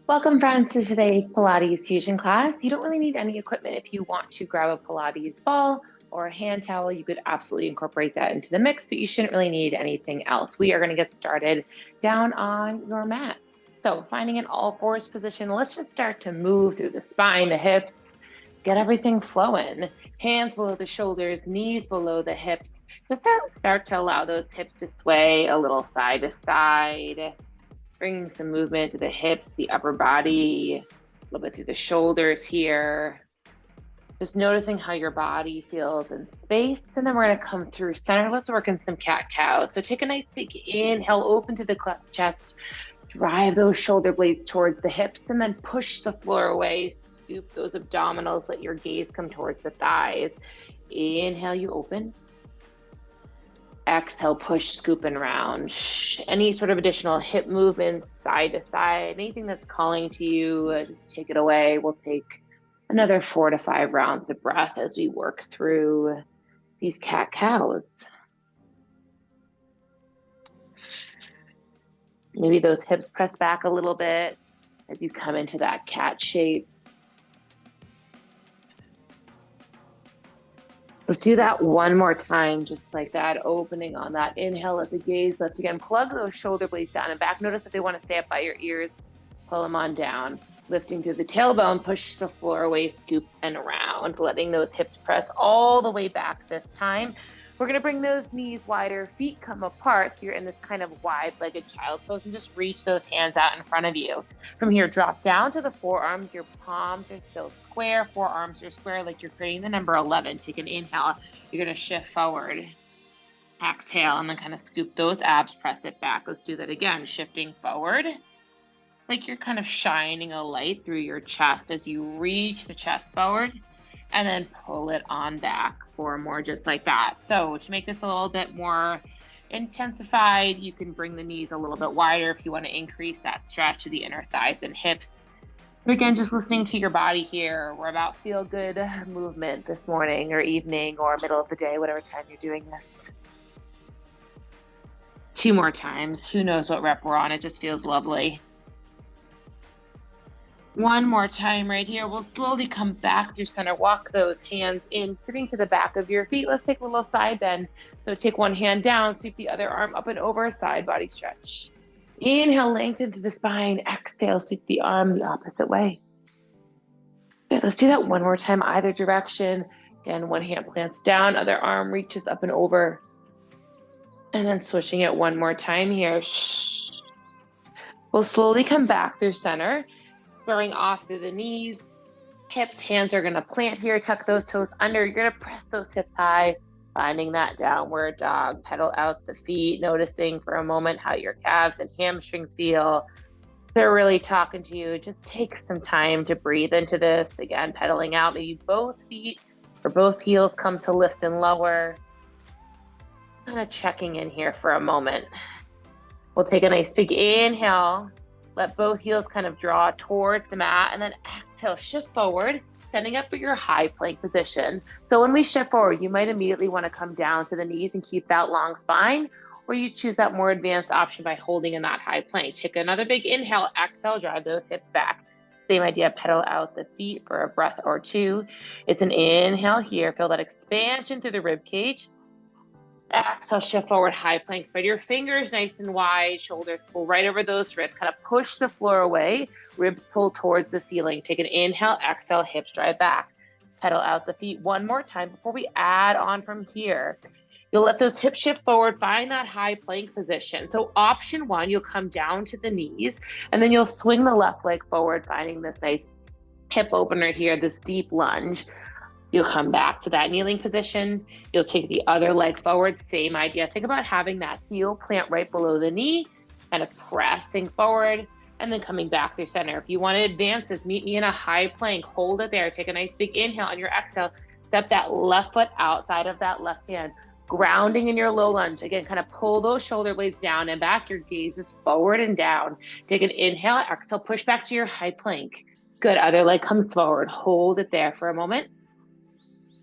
Welcome, friends, to today's Pilates Fusion class. You don't really need any equipment. If you want to grab a Pilates ball or a hand towel, you could absolutely incorporate that into the mix, but you shouldn't really need anything else. We are going to get started down on your mat. So finding an all fours position, let's just start to move through the spine, the hips, get everything flowing. Hands below the shoulders, knees below the hips. Just start to allow those hips to sway a little side to side. Bringing some movement to the hips, the upper body, a little bit through the shoulders here. Just noticing how your body feels in space. And then we're going to come through center. Let's work in some cat-cow. So take a nice big inhale, open to the chest, drive those shoulder blades towards the hips, and then push the floor away. Scoop those abdominals, let your gaze come towards the thighs. Inhale, you open. Exhale, push, scoop, and round. Any sort of additional hip movements, side to side, anything that's calling to you, just take it away. We'll take another 4 to 5 rounds of breath as we work through these cat-cows. Maybe those hips press back a little bit as you come into that cat shape. Let's do that one more time, just like that, opening on that inhale, let the gaze lift again. Plug those shoulder blades down and back. Notice if they want to stay up by your ears, pull them on down. Lifting through the tailbone, push the floor away, scoop and around, letting those hips press all the way back this time. We're going to bring those knees wider, feet come apart, so you're in this kind of wide-legged child's pose, and just reach those hands out in front of you. From here, drop down to the forearms. Your palms are still square, forearms are square, like you're creating the number 11. Take an inhale. You're going to shift forward. Exhale, and then kind of scoop those abs, press it back. Let's do that again, shifting forward. Like you're kind of shining a light through your chest as you reach the chest forward, and then pull it on back for more just like that. So to make this a little bit more intensified, you can bring the knees a little bit wider if you want to increase that stretch of the inner thighs and hips. But again, just listening to your body here. We're about feel good movement this morning or evening or middle of the day, whatever time you're doing this. 2 more times. Who knows what rep we're on? It just feels lovely. 1 more time right here. We'll slowly come back through center. Walk those hands in, sitting to the back of your feet. Let's take a little side bend. So take one hand down, sweep the other arm up and over, side body stretch. Inhale, lengthen through the spine. Exhale, sweep the arm the opposite way. Good, let's do that 1 more time, either direction. Again, one hand plants down, other arm reaches up and over. And then switching it 1 more time here. We'll slowly come back through center. Throwing off through the knees, hips, hands are going to plant here, tuck those toes under. You're going to press those hips high, finding that downward dog. Pedal out the feet, noticing for a moment how your calves and hamstrings feel. They're really talking to you. Just take some time to breathe into this. Again, pedaling out, maybe both feet or both heels come to lift and lower. Kind of checking in here for a moment. We'll take a nice big inhale. Let both heels kind of draw towards the mat, and then exhale, shift forward, standing up for your high plank position. So when we shift forward, you might immediately want to come down to the knees and keep that long spine, or you choose that more advanced option by holding in that high plank. Take another big inhale, exhale, drive those hips back. Same idea, pedal out the feet for a breath or 2. It's an inhale here, feel that expansion through the rib cage. Exhale, shift forward, high plank. Spread your fingers nice and wide, shoulders pull right over those wrists. Kind of push the floor away, ribs pull towards the ceiling. Take an inhale, exhale, hips drive back. Pedal out the feet 1 more time before we add on from here. You'll let those hips shift forward, find that high plank position. So option 1, you'll come down to the knees, and then you'll swing the left leg forward, finding this nice hip opener here, this deep lunge. You'll come back to that kneeling position. You'll take the other leg forward, same idea. Think about having that heel plant right below the knee, kind of pressing forward, and then coming back through center. If you want to advance this, meet me in a high plank. Hold it there. Take a nice big inhale on your exhale. Step that left foot outside of that left hand. Grounding in your low lunge. Again, kind of pull those shoulder blades down and back. Your gaze is forward and down. Take an inhale, exhale, push back to your high plank. Good, other leg comes forward. Hold it there for a moment.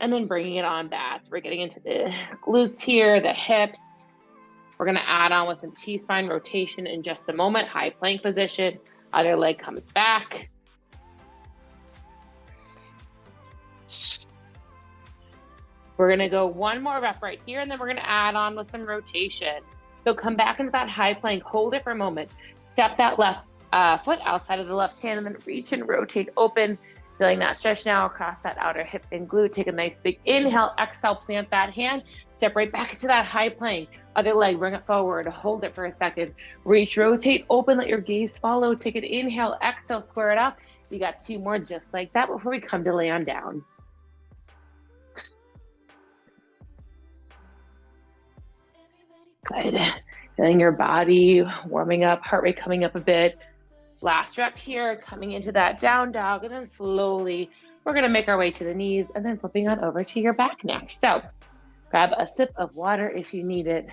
And then bringing it on back. So we're getting into the glutes here, the hips. We're going to add on with some T-spine rotation in just a moment. High plank position. Other leg comes back. We're gonna go one more rep right here, and then we're gonna add on with some rotation. So come back into that high plank, hold it for a moment. Step that left foot outside of the left hand, and then reach and rotate open. Feeling that stretch now across that outer hip and glute. Take a nice big inhale, exhale, plant that hand. Step right back into that high plank. Other leg, bring it forward, hold it for a second. Reach, rotate, open, let your gaze follow. Take an inhale, exhale, square it up. You got 2 more just like that before we come to lay on down. Good. Feeling your body warming up, heart rate coming up a bit. Last rep here, coming into that down dog, and then slowly we're gonna make our way to the knees and then flipping on over to your back next. So grab a sip of water if you need it.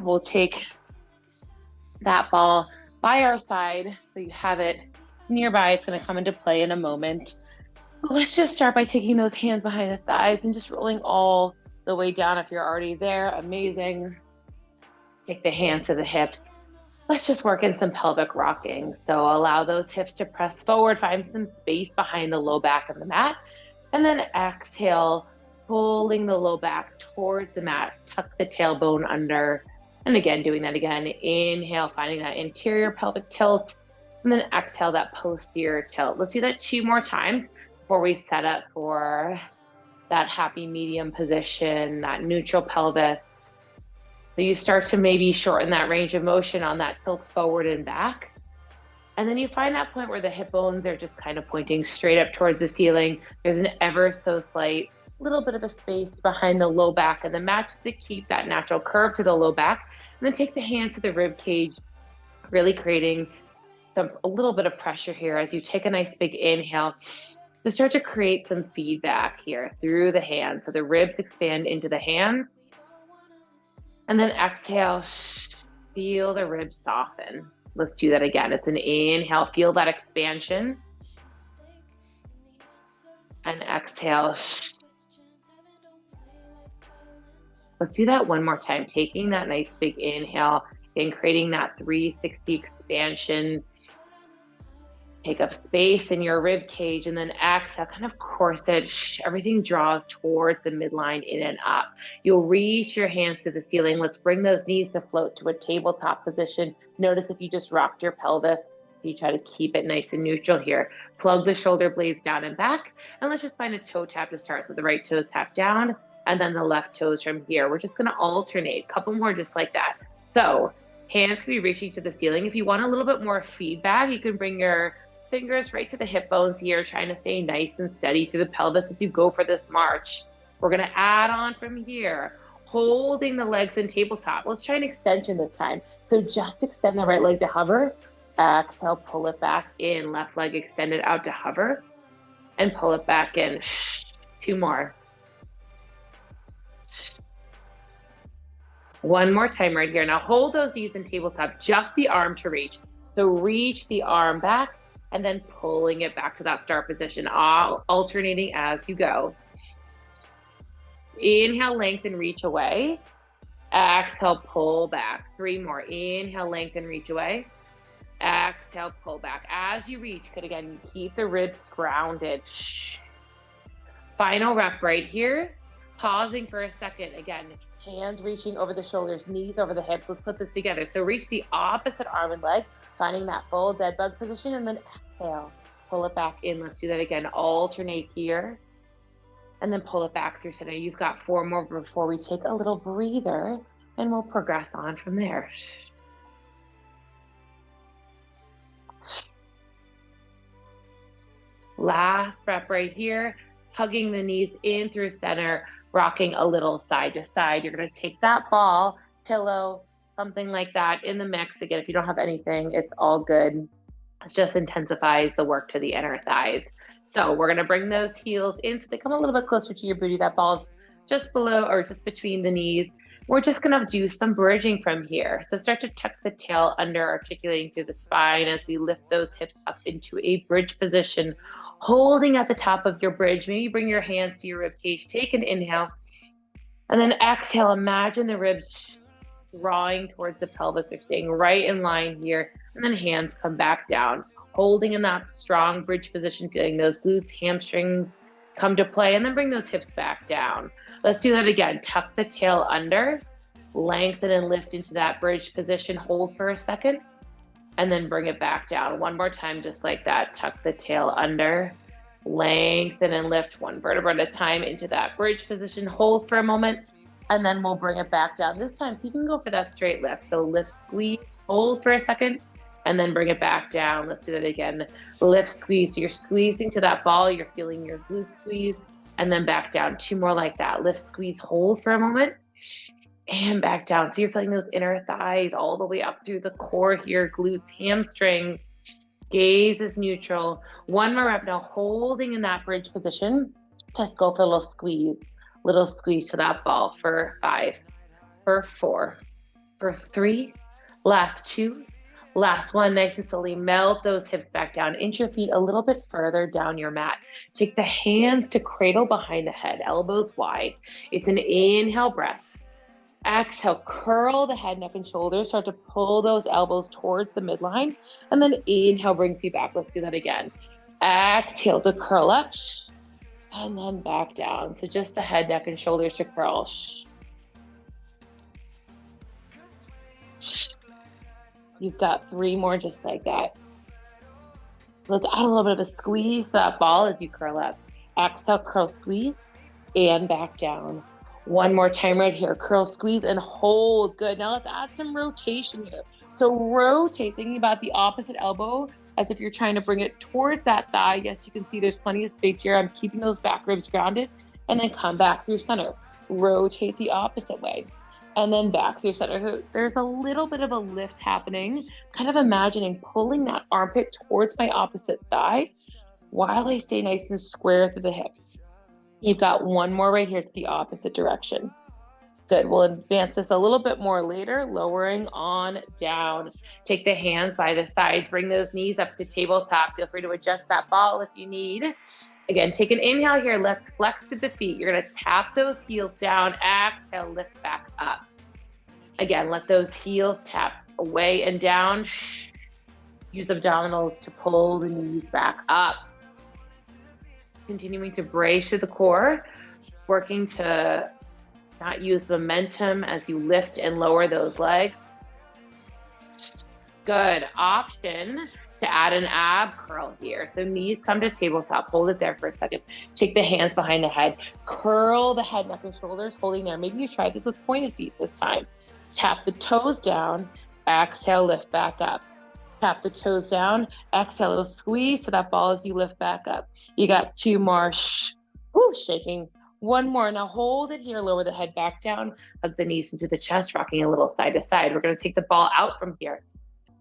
We'll take that ball by our side so you have it nearby. It's gonna come into play in a moment. But let's just start by taking those hands behind the thighs and just rolling all the way down. If you're already there, amazing. Take the hands to the hips. Let's just work in some pelvic rocking. So allow those hips to press forward, find some space behind the low back of the mat, and then exhale, pulling the low back towards the mat. Tuck the tailbone under, and again, doing that again. Inhale, finding that interior pelvic tilt, and then exhale that posterior tilt. Let's do that 2 more times before we set up for that happy medium position, that neutral pelvis. So you start to maybe shorten that range of motion on that tilt forward and back. And then you find that point where the hip bones are just kind of pointing straight up towards the ceiling. There's an ever so slight little bit of a space behind the low back of the mat to keep that natural curve to the low back. And then take the hands to the rib cage, really creating a little bit of pressure here as you take a nice big inhale to start to create some feedback here through the hands. So the ribs expand into the hands. And then exhale, feel the ribs soften. Let's do that again. It's an inhale, feel that expansion. And exhale. Let's do that one more time. Taking that nice big inhale and creating that 360 expansion. Take up space in your rib cage, and then exhale, kind of corset. Everything draws towards the midline, in and up. You'll reach your hands to the ceiling. Let's bring those knees to float to a tabletop position. Notice if you just rocked your pelvis, you try to keep it nice and neutral here. Plug the shoulder blades down and back, and let's just find a toe tap to start. So the right toes tap down, and then the left toes from here. We're just gonna alternate, a couple more just like that. So hands can be reaching to the ceiling. If you want a little bit more feedback, you can bring your fingers right to the hip bones here, trying to stay nice and steady through the pelvis as you go for this march. We're gonna add on from here, holding the legs in tabletop. Let's try an extension this time. So just extend the right leg to hover. Exhale, pull it back in. Left leg extended out to hover, and pull it back in. 2 more. One more time right here. Now hold those knees in tabletop, just the arm to reach. So reach the arm back, and then pulling it back to that start position, alternating as you go. Inhale, lengthen, reach away. Exhale, pull back. 3 more. Inhale, lengthen, reach away. Exhale, pull back. As you reach, good again, keep the ribs grounded. Final rep right here. Pausing for a second. Again, hands reaching over the shoulders, knees over the hips. Let's put this together. So reach the opposite arm and leg, finding that full dead bug position, and then exhale, pull it back in. Let's do that again. Alternate here, and then pull it back through center. You've got 4 more before we take a little breather, and we'll progress on from there. Last rep right here, hugging the knees in through center, rocking a little side to side. You're gonna take that ball, pillow, something like that in the mix. Again, if you don't have anything, it's all good. It just intensifies the work to the inner thighs. So we're gonna bring those heels in so they come a little bit closer to your booty. That ball's just below or just between the knees. We're just gonna do some bridging from here. So start to tuck the tail under, articulating through the spine as we lift those hips up into a bridge position, holding at the top of your bridge. Maybe bring your hands to your rib cage, take an inhale, and then exhale. Imagine the ribs drawing towards the pelvis. They're staying right in line here. And then hands come back down, holding in that strong bridge position, feeling those glutes, hamstrings come to play, and then bring those hips back down. Let's do that again. Tuck the tail under, lengthen and lift into that bridge position, hold for a second, and then bring it back down. One more time, just like that. Tuck the tail under, lengthen and lift one vertebra at a time into that bridge position, hold for a moment, and then we'll bring it back down. This time, so you can go for that straight lift. So lift, squeeze, hold for a second, and then bring it back down. Let's do that again. Lift, squeeze. So you're squeezing to that ball. You're feeling your glutes squeeze, and then back down. Two more like that. Lift, squeeze, hold for a moment, and back down. So you're feeling those inner thighs all the way up through the core here, glutes, hamstrings. Gaze is neutral. One more rep now, holding in that bridge position. Just go for a little squeeze to that ball for 5, for 4, for 3, last 2, last 1. Nice and slowly melt those hips back down. Inch your feet a little bit further down your mat. Take the hands to cradle behind the head, elbows wide. It's an inhale breath. Exhale, curl the head, neck, and shoulders. Start to pull those elbows towards the midline. And then inhale brings you back. Let's do that again. Exhale to curl up. And then back down. So just the head, neck, and shoulders to curl. You've got 3 more just like that. Let's add a little bit of a squeeze to that ball as you curl up. Exhale, curl, squeeze, and back down. One more time right here. Curl, squeeze, and hold. Good. Now let's add some rotation here. So rotate, thinking about the opposite elbow as if you're trying to bring it towards that thigh. Yes, you can see there's plenty of space here. I'm keeping those back ribs grounded. And then come back through center. Rotate the opposite way. And then back through center. So there's a little bit of a lift happening. Kind of imagining pulling that armpit towards my opposite thigh while I stay nice and square through the hips. You've got one more right here to the opposite direction. Good. We'll advance this a little bit more later, lowering on down. Take the hands by the sides, bring those knees up to tabletop. Feel free to adjust that ball if you need. Again, take an inhale here. Let's flex through the feet. You're going to tap those heels down. Exhale, lift back up. Again, let those heels tap away and down. Use abdominals to pull the knees back up. Continuing to brace through the core, working to not use momentum as you lift and lower those legs. Good. Option to add an ab curl here. So knees come to tabletop. Hold it there for a second. Take the hands behind the head. Curl the head, neck, and shoulders, holding there. Maybe you try this with pointed feet this time. Tap the toes down. Exhale, lift back up. Tap the toes down. Exhale, little squeeze to that ball as you lift back up. You got 2 more. Shaking. 1 more. Now hold it here. Lower the head back down. Hug the knees into the chest, rocking a little side to side. We're going to take the ball out from here.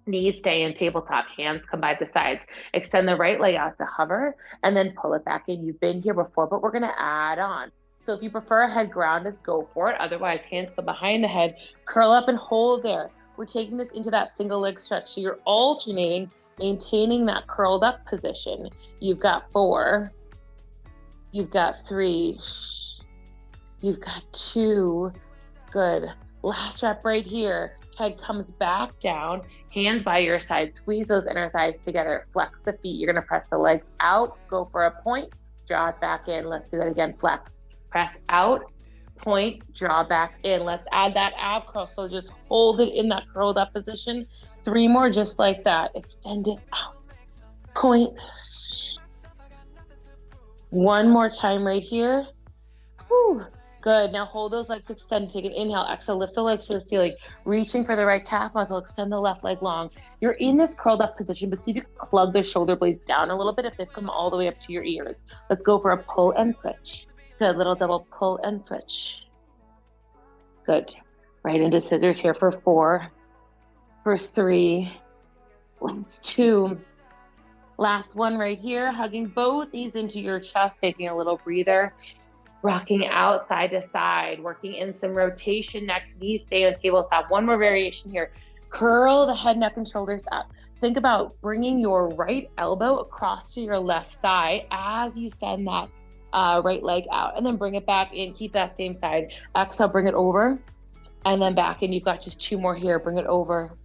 Knees stay in tabletop. Hands come by the sides. Extend the right leg out to hover and then pull it back in. You've been here before, but we're going to add on. So if you prefer a head grounded, go for it. Otherwise, hands come behind the head. Curl up and hold there. We're taking this into that single leg stretch. So you're alternating, maintaining that curled up position. You've got 4. You've got 3. You've got 2. Good. Last rep right here. Head comes back down. Hands by your side. Squeeze those inner thighs together. Flex the feet. You're going to press the legs out. Go for a point. Draw it back in. Let's do that again. Flex. Press out. Point, draw back in. Let's add that ab curl. So just hold it in that curled up position. 3 more just like that. Extend it out. Point. 1 more time right here. Whew. Good. Now hold those legs extended. Take an inhale. Exhale. Lift the legs to the ceiling. Reaching for the right calf muscle. Extend the left leg long. You're in this curled up position, but see if you can plug the shoulder blades down a little bit if they've come all the way up to your ears. Let's go for a pull and switch. Good. Little double pull and switch. Good. Right into scissors here for 4, for 3, last 2. Last 1 right here. Hugging both knees into your chest, taking a little breather. Rocking out side to side, working in some rotation next. Knees stay on tabletop. 1 more variation here. Curl the head, neck, and shoulders up. Think about bringing your right elbow across to your left thigh as you send that right leg out, and then bring it back in. Keep that same side. Exhale, bring it over, and then back in. You've got just 2 more here. Bring it over,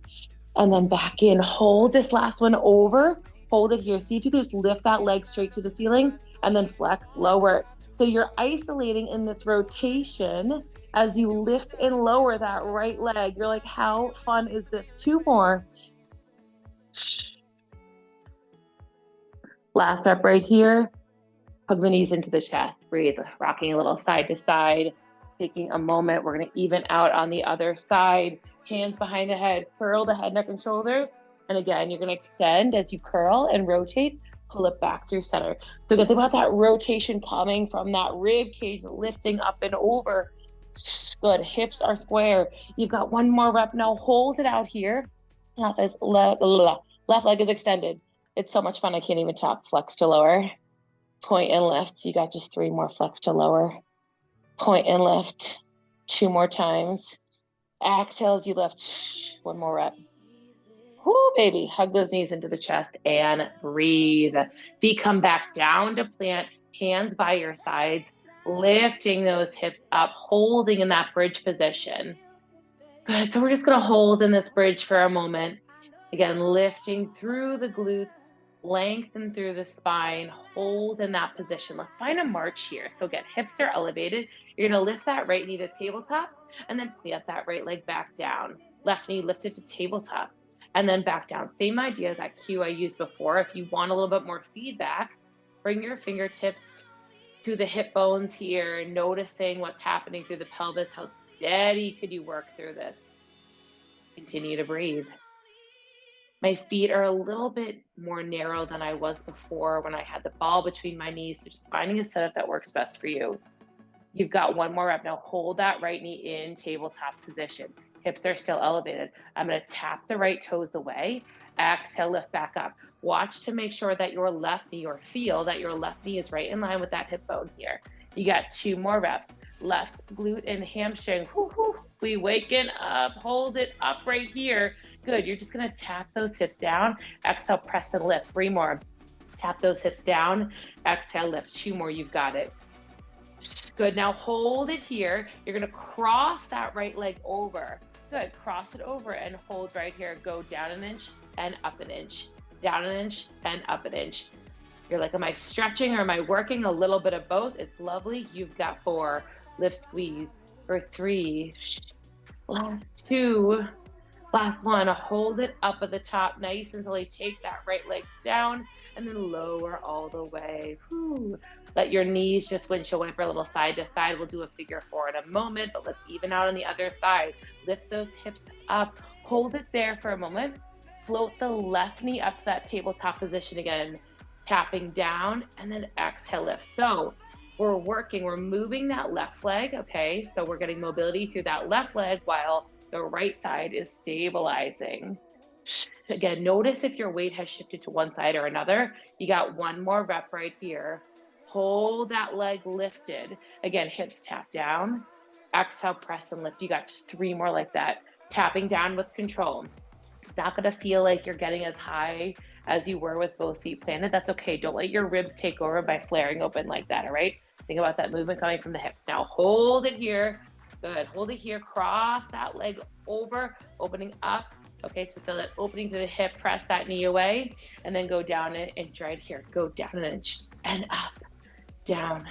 and then back in. Hold this last one over, hold it here. See if you can just lift that leg straight to the ceiling and then flex, lower. So you're isolating in this rotation as you lift and lower that right leg. You're like, how fun is this? 2 more. Last rep right here. Hug the knees into the chest. Breathe, rocking a little side to side. Taking a moment. We're going to even out on the other side. Hands behind the head. Curl the head, neck, and shoulders. And again, you're going to extend as you curl and rotate. Pull it back through center. So think about that rotation coming from that rib cage, lifting up and over. Good. Hips are square. You've got 1 more rep now. Hold it out here. Left leg is extended. It's so much fun. I can't even talk. Flex to lower. Point and lift. You got just 3 more. Flex to lower. Point and lift. 2 more times. Exhale as you lift. 1 more rep. Whoo, baby. Hug those knees into the chest and breathe. Feet come back down to plant. Hands by your sides. Lifting those hips up. Holding in that bridge position. Good. So we're just going to hold in this bridge for a moment. Again, lifting through the glutes, lengthen through the spine, hold in that position. Let's find a march here. So again, hips are elevated. You're going to lift that right knee to tabletop and then plant that right leg back down. Left knee lifted to tabletop and then back down. Same idea as that cue I used before. If you want a little bit more feedback, bring your fingertips to the hip bones here, noticing what's happening through the pelvis. How steady could you work through this? Continue to breathe. My feet are a little bit more narrow than I was before when I had the ball between my knees. So just finding a setup that works best for you. You've got 1 more rep. Now hold that right knee in tabletop position. Hips are still elevated. I'm going to tap the right toes away. Exhale, lift back up. Watch to make sure that your left knee, or feel that your left knee is right in line with that hip bone here. You got 2 more reps. Left glute and hamstring. We waken up. Hold it up right here. Good. You're just going to tap those hips down. Exhale, press and lift. 3 more. Tap those hips down. Exhale, lift. 2 more. You've got it. Good. Now hold it here. You're going to cross that right leg over. Good. Cross it over and hold right here. Go down an inch and up an inch. Down an inch and up an inch. You're like, am I stretching or am I working? A little bit of both. It's lovely. You've got 4. Lift, squeeze. For 3. Last 2. Last 1. Hold it up at the top nice until you take that right leg down and then lower all the way. Whew. Let your knees just windshield wiper a little side to side. We'll do a figure 4 in a moment, but let's even out on the other side. Lift those hips up. Hold it there for a moment. Float the left knee up to that tabletop position again. Tapping down and then exhale, lift. So we're moving that left leg, okay? So we're getting mobility through that left leg while the right side is stabilizing. Again, notice if your weight has shifted to one side or another. You got 1 more rep right here. Hold that leg lifted. Again, hips tap down. Exhale, press and lift. You got just 3 more like that. Tapping down with control. It's not going to feel like you're getting as high as you were with both feet planted. That's okay. Don't let your ribs take over by flaring open like that, all right? Think about that movement coming from the hips. Now hold it here. Good. Hold it here. Cross that leg over, opening up. Okay, so feel that opening through the hip. Press that knee away, and then go down an inch right here. Go down an inch and up, down.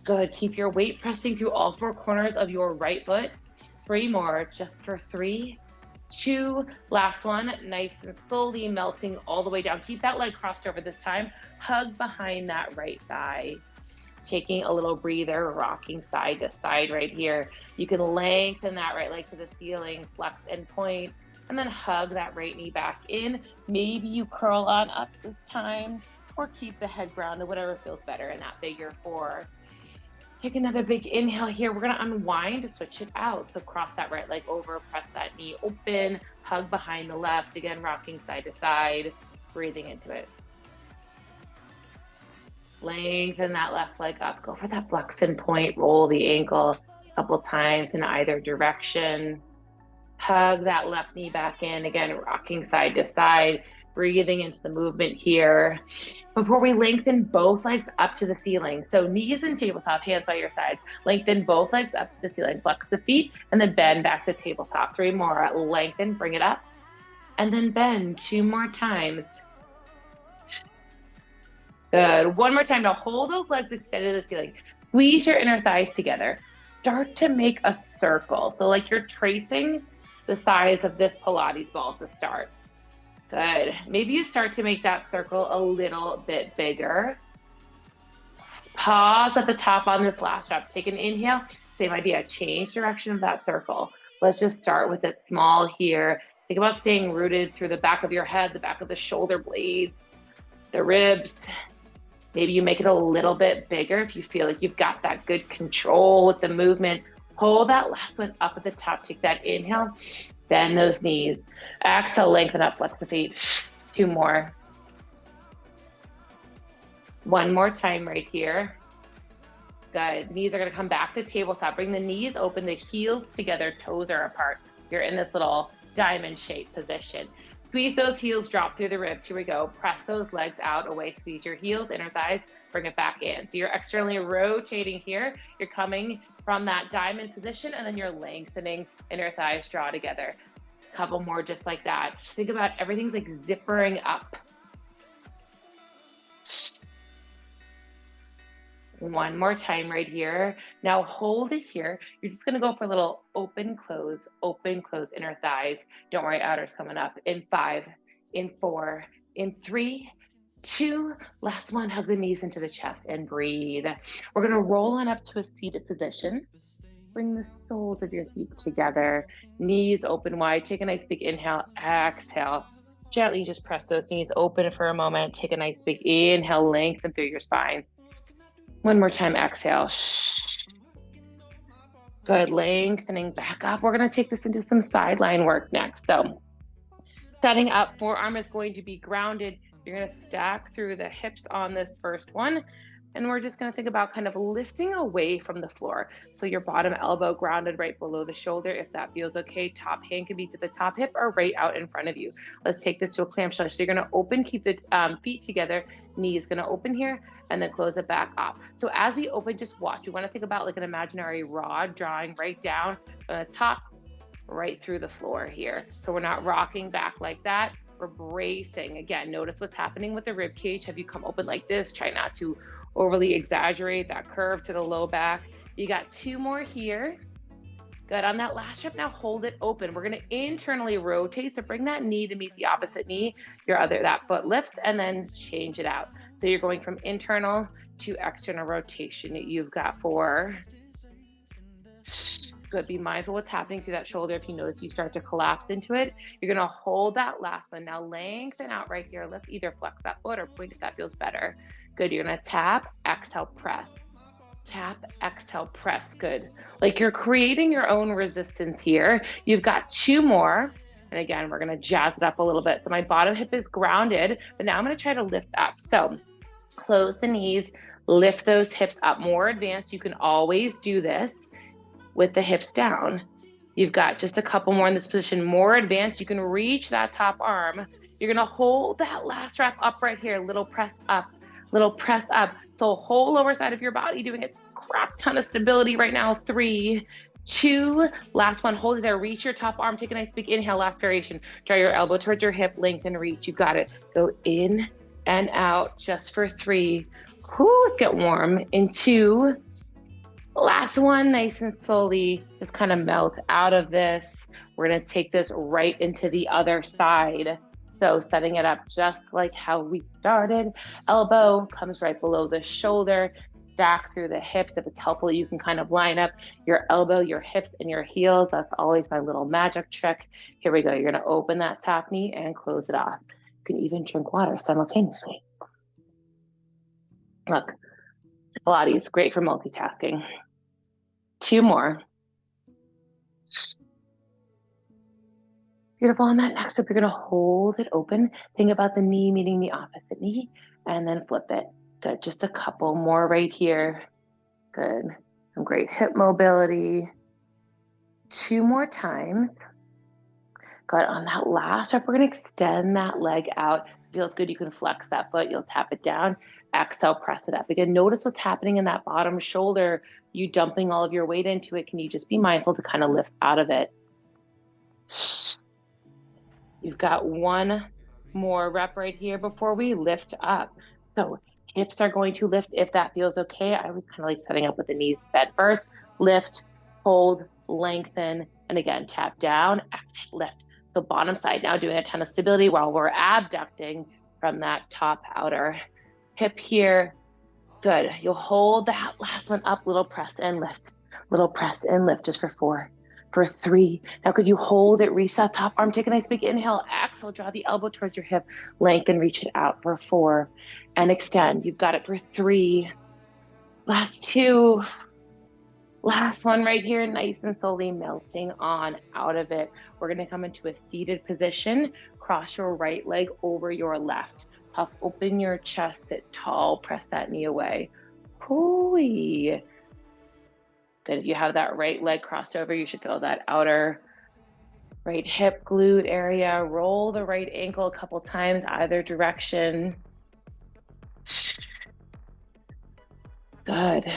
Good. Keep your weight pressing through all 4 corners of your right foot. 3 more, just for 3, 2, last 1. Nice and slowly melting all the way down. Keep that leg crossed over this time. Hug behind that right thigh. Taking a little breather, rocking side to side right here. You can lengthen that right leg to the ceiling, flex and point, and then hug that right knee back in. Maybe you curl on up this time, or keep the head grounded, whatever feels better in that figure 4. Take another big inhale here. We're gonna unwind to switch it out. So cross that right leg over, press that knee open, hug behind the left. Again, rocking side to side, breathing into it. Lengthen that left leg up. Go for that flex and point. Roll the ankle a couple times in either direction. Hug that left knee back in. Again, rocking side to side. Breathing into the movement here. Before we lengthen both legs up to the ceiling. So knees and tabletop, hands by your side. Lengthen both legs up to the ceiling. Flex the feet and then bend back to tabletop. 3 more. Lengthen, bring it up. and then bend 2 more times. Good. One more time. Now hold those legs extended to the ceiling. Squeeze your inner thighs together. Start to make a circle. So like you're tracing the size of this Pilates ball to start. Good. Maybe you start to make that circle a little bit bigger. Pause at the top on this last rep. Take an inhale. Same idea. Change direction of that circle. Let's just start with it small here. Think about staying rooted through the back of your head, the back of the shoulder blades, the ribs. Maybe you make it a little bit bigger if you feel like you've got that good control with the movement. Hold that last one up at the top. Take that inhale. Bend those knees. Exhale, lengthen up, flex the feet. 2 more. 1 more time right here. Good. Knees are going to come back to tabletop. Bring the knees open, the heels together, toes are apart. You're in this little diamond shaped position. Squeeze those heels, drop through the ribs. Here we go. Press those legs out, away. Squeeze your heels, inner thighs, bring it back in. So you're externally rotating here. You're coming from that diamond position, and then you're lengthening, inner thighs draw together. A couple more just like that. Just think about everything's like zippering up. 1 more time right here. Now hold it here. You're just going to go for a little open, close, inner thighs. Don't worry, outer's coming up. In 5, in 4, in 3, 2, last one, hug the knees into the chest and breathe. We're going to roll on up to a seated position. Bring the soles of your feet together, knees open wide. Take a nice big inhale, exhale. Gently just press those knees open for a moment. Take a nice big inhale, lengthen through your spine. 1 more time, exhale. Good, lengthening back up. We're going to take this into some sideline work next. So setting up, forearm is going to be grounded. You're going to stack through the hips on this first one. And we're just going to think about kind of lifting away from the floor. So your bottom elbow grounded right below the shoulder. If that feels okay, top hand can be to the top hip or right out in front of you. Let's take this to a clamshell. So you're going to open, keep the feet together. Knee is going to open here and then close it back up. So as we open, just watch. We want to think about like an imaginary rod drawing right down from the top, right through the floor here. So we're not rocking back like that. We're bracing. Again, notice what's happening with the rib cage. Have you come open like this? Try not to overly exaggerate that curve to the low back. You got 2 more here. Good. On that last rep, now hold it open. We're going to internally rotate. So bring that knee to meet the opposite knee. That foot lifts and then change it out. So you're going from internal to external rotation. You've got 4. Good. Be mindful what's happening through that shoulder. If you notice you start to collapse into it, you're going to hold that last one. Now lengthen out right here. Let's either flex that foot or point if that feels better. Good. You're going to tap, exhale, press. Tap, exhale, press. Good. Like you're creating your own resistance here. You've got 2 more. And again, we're going to jazz it up a little bit. So my bottom hip is grounded, but now I'm going to try to lift up. So close the knees, lift those hips up. More advanced. You can always do this with the hips down. You've got just a couple more in this position. More advanced. You can reach that top arm. You're going to hold that last rep up right here. Little press up. So whole lower side of your body doing a crap ton of stability right now. 3, 2, last one. Hold it there. Reach your top arm. Take a nice big inhale. Last variation. Draw your elbow towards your hip. Lengthen, reach. You got it. Go in and out just for 3. Let's get warm. In 2. Last one, nice and slowly, just kind of melt out of this. We're going to take this right into the other side. So setting it up just like how we started. Elbow comes right below the shoulder, stack through the hips. If it's helpful, you can kind of line up your elbow, your hips, and your heels. That's always my little magic trick. Here we go. You're going to open that top knee and close it off. You can even drink water simultaneously. Look, Pilates, great for multitasking. 2 more. Beautiful. On that next step, you're going to hold it open. Think about the knee meeting the opposite knee and then flip it. Good. Just a couple more right here. Good. Some great hip mobility. 2 more times. Good. On that last step, we're going to extend that leg out. Feels good. You can flex that foot. You'll tap it down. Exhale, press it up. Again, notice what's happening in that bottom shoulder. You dumping all of your weight into it. Can you just be mindful to kind of lift out of it? You've got one more rep right here before we lift up. So hips are going to lift if that feels okay. I was kind of like setting up with the knees bent first. Lift, hold, lengthen, and again, tap down, exhale, lift. So bottom side now doing a ton of stability while we're abducting from that top outer hip here. Good. You'll hold that last one up, little press and lift, little press and lift just for 4, for 3. Now could you hold it, reach that top arm, take a nice big inhale, exhale, draw the elbow towards your hip, lengthen, reach it out for 4, and extend. You've got it for 3. Last 2. Last one right here, nice and slowly melting on out of it. We're gonna come into a seated position, cross your right leg over your left. Puff open your chest, sit tall, press that knee away. Hooey. Good, if you have that right leg crossed over, you should feel that outer right hip glute area. Roll the right ankle a couple times, either direction. Good.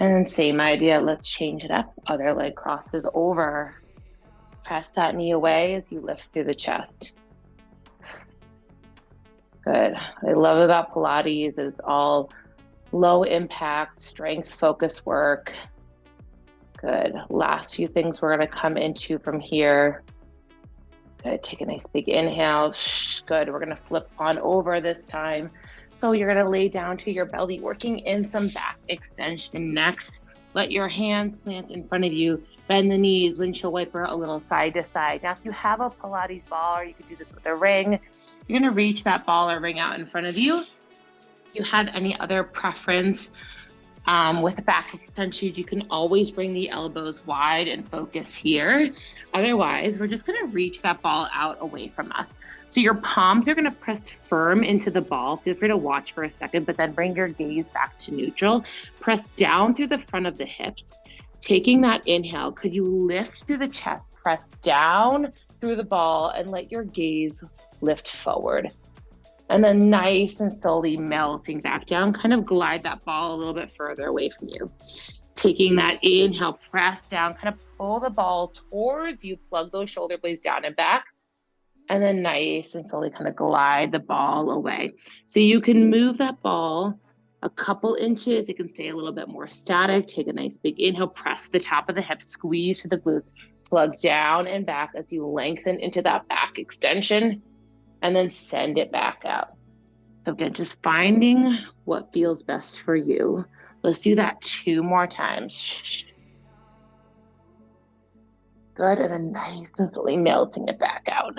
And then same idea, let's change it up. Other leg crosses over. Press that knee away as you lift through the chest. Good. I love about Pilates, it's all low impact, strength focus work. Good. Last few things we're gonna come into from here. Good, take a nice big inhale. Good, we're gonna flip on over this time. So you're gonna lay down to your belly, working in some back extension next. Let your hands plant in front of you. Bend the knees, windshield wiper a little side to side. Now, if you have a Pilates ball, or you could do this with a ring, you're gonna reach that ball or ring out in front of you. If you have any other preference with back extensions, you can always bring the elbows wide and focus here. Otherwise, we're just gonna reach that ball out away from us. So your palms are gonna press firm into the ball. Feel free to watch for a second, but then bring your gaze back to neutral. Press down through the front of the hip. Taking that inhale, could you lift through the chest, press down through the ball, and let your gaze lift forward. And then nice and slowly melting back down, kind of glide that ball a little bit further away from you. Taking that inhale, press down, kind of pull the ball towards you, plug those shoulder blades down and back, and then nice and slowly kind of glide the ball away. So you can move that ball a couple inches. It can stay a little bit more static. Take a nice big inhale, press the top of the hip, squeeze to the glutes, plug down and back as you lengthen into that back extension, and then send it back out. So again, just finding what feels best for you. Let's do that 2 more times. Good, and then nice and slowly melting it back out.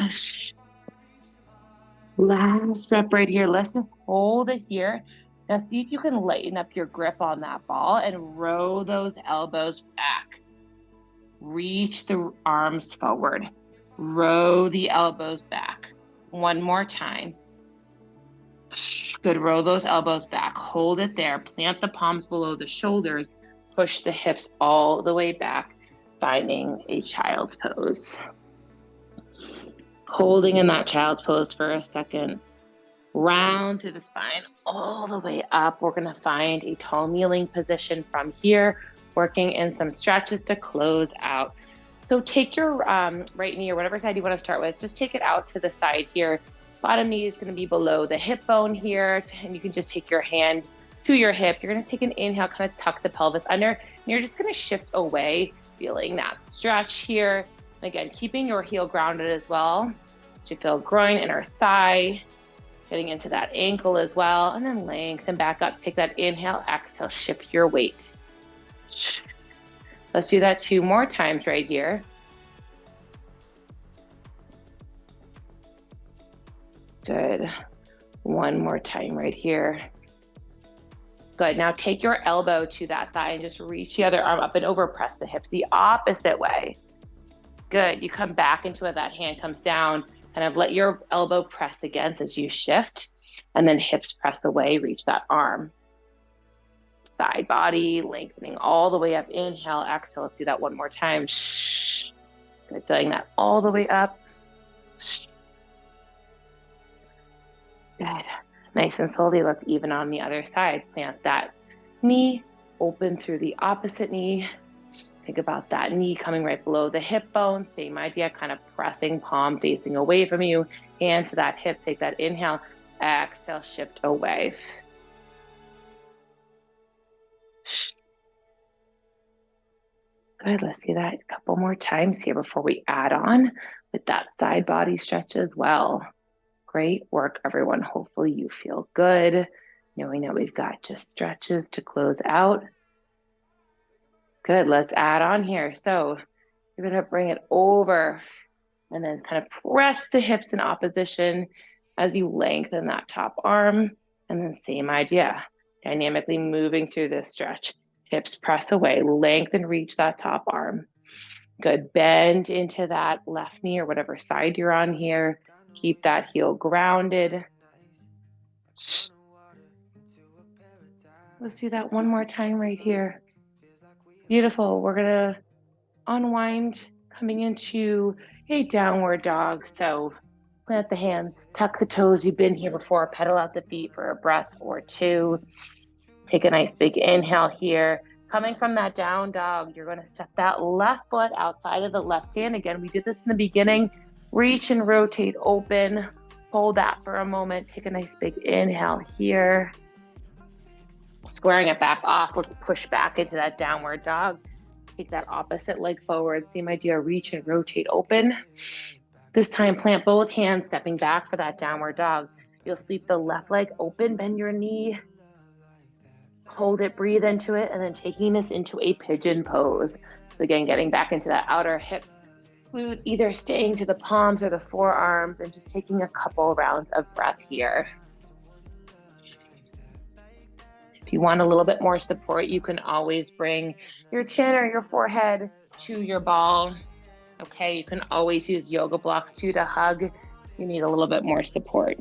Last rep right here. Let's just hold it here. Now see if you can lighten up your grip on that ball and row those elbows back. Reach the arms forward. Row the elbows back. One more time. Good, row those elbows back. Hold it there. Plant the palms below the shoulders. Push the hips all the way back, finding a child's pose. Holding in that child's pose for a second. Round through the spine, all the way up. We're gonna find a tall kneeling position from here, working in some stretches to close out. So take your right knee or whatever side you wanna start with, just take it out to the side here. Bottom knee is gonna be below the hip bone here, and you can just take your hand to your hip. You're gonna take an inhale, kind of tuck the pelvis under, and you're just gonna shift away, feeling that stretch here. And again, keeping your heel grounded as well. So you feel groin, inner thigh, getting into that ankle as well, and then lengthen back up. Take that inhale, exhale, shift your weight. Let's do that 2 more times right here. Good. 1 more time right here. Good. Now take your elbow to that thigh and just reach the other arm up and over, press the hips the opposite way. Good. You come back into it, that hand comes down, kind of let your elbow press against as you shift, and then hips press away, reach that arm. Side body, lengthening all the way up. Inhale, exhale. Let's do that 1 more time. Good, feeling that all the way up. Good. Nice and slowly, let's even on the other side. Plant that knee, open through the opposite knee. Think about that knee coming right below the hip bone. Same idea, kind of pressing, palm facing away from you, hand to that hip. Take that inhale, exhale, shift away. Good, let's do that a couple more times here before we add on with that side body stretch as well. Great work, everyone. Hopefully you feel good, knowing that we've got just stretches to close out. Good, let's add on here. So you're gonna bring it over and then kind of press the hips in opposition as you lengthen that top arm. And then same idea, dynamically moving through this stretch. Hips press away, lengthen, reach that top arm. Good, bend into that left knee or whatever side you're on here. Keep that heel grounded. Let's do that one more time right here. Beautiful. We're gonna unwind, coming into a downward dog. So plant the hands, tuck the toes. You've been here before. Pedal out the feet for a breath or two. Take a nice big inhale here. Coming from that down dog, you're going to step that left foot outside of the left hand. Again, we did this in the beginning. Reach and rotate open. Hold that for a moment. Take a nice big inhale here. Squaring it back off. Let's push back into that downward dog. Take that opposite leg forward. Same idea, reach and rotate open. This time, plant both hands, stepping back for that downward dog. You'll sweep the left leg open, bend your knee. Hold it, breathe into it, and then taking this into a pigeon pose. So again, getting back into that outer hip glute, either staying to the palms or the forearms and just taking a couple rounds of breath here. If you want a little bit more support, you can always bring your chin or your forehead to your ball. Okay, you can always use yoga blocks too to hug. You need a little bit more support.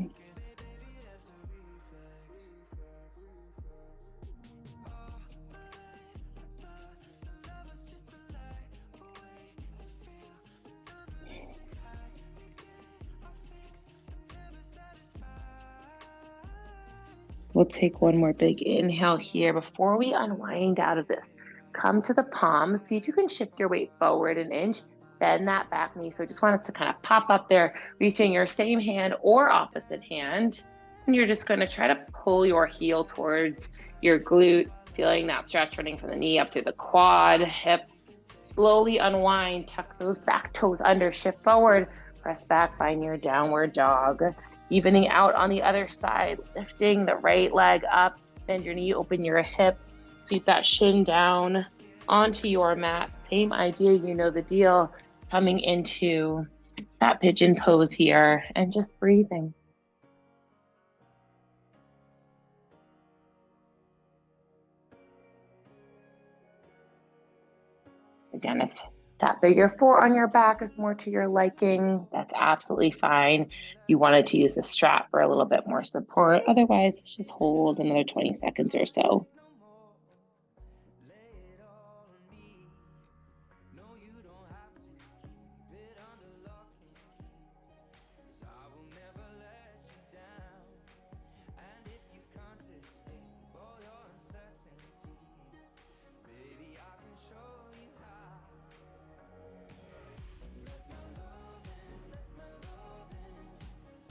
We'll take one more big inhale here before we unwind out of this. Come to the palms. See if you can shift your weight forward an inch. Bend that back knee. So I just want it to kind of pop up there, reaching your same hand or opposite hand. And you're just going to try to pull your heel towards your glute, feeling that stretch running from the knee up through the quad, hip. Slowly unwind, tuck those back toes under, shift forward, press back, find your downward dog. Evening out on the other side, lifting the right leg up, bend your knee, open your hip, sweep that shin down onto your mat. Same idea, you know the deal. Coming into that pigeon pose here and just breathing. Again, if that figure four on your back is more to your liking, that's absolutely fine. You wanted to use a strap for a little bit more support. Otherwise, just hold another 20 seconds or so.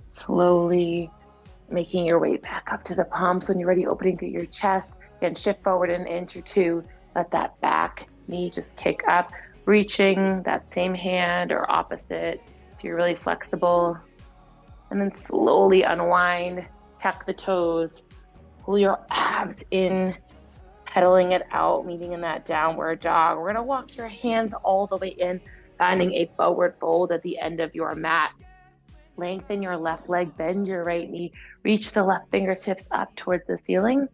Slowly making your way back up to the palms. When you're ready, opening through your chest. Again, shift forward an inch or two. Let that back knee just kick up. Reaching that same hand or opposite if you're really flexible. And then slowly unwind, tuck the toes, pull your abs in, pedaling it out, meeting in that downward dog. We're gonna walk your hands all the way in, finding a forward fold at the end of your mat. Lengthen your left leg, bend your right knee, reach the left fingertips up towards the ceiling.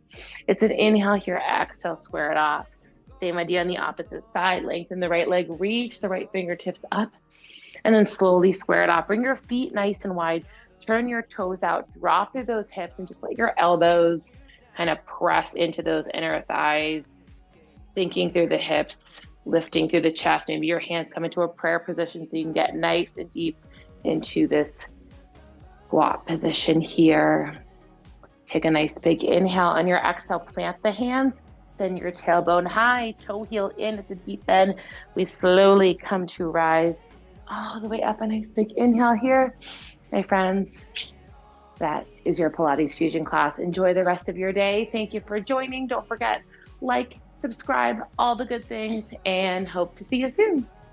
It's an inhale here, exhale, square it off. Same idea on the opposite side. Lengthen the right leg, reach the right fingertips up, and then slowly square it off. Bring your feet nice and wide, turn your toes out, drop through those hips, and just let your elbows kind of press into those inner thighs, sinking through the hips, lifting through the chest. Maybe your hands come into a prayer position so you can get nice and deep into this squat position here. Take a nice big inhale. On your exhale, plant the hands, Send your tailbone high, toe heel in. It's a deep bend. We slowly come to rise all the way up. A nice big inhale here. My friends, that is your Pilates Fusion class. Enjoy the rest of your day. Thank you for joining. Don't forget, like, subscribe, all the good things, and hope to see you soon.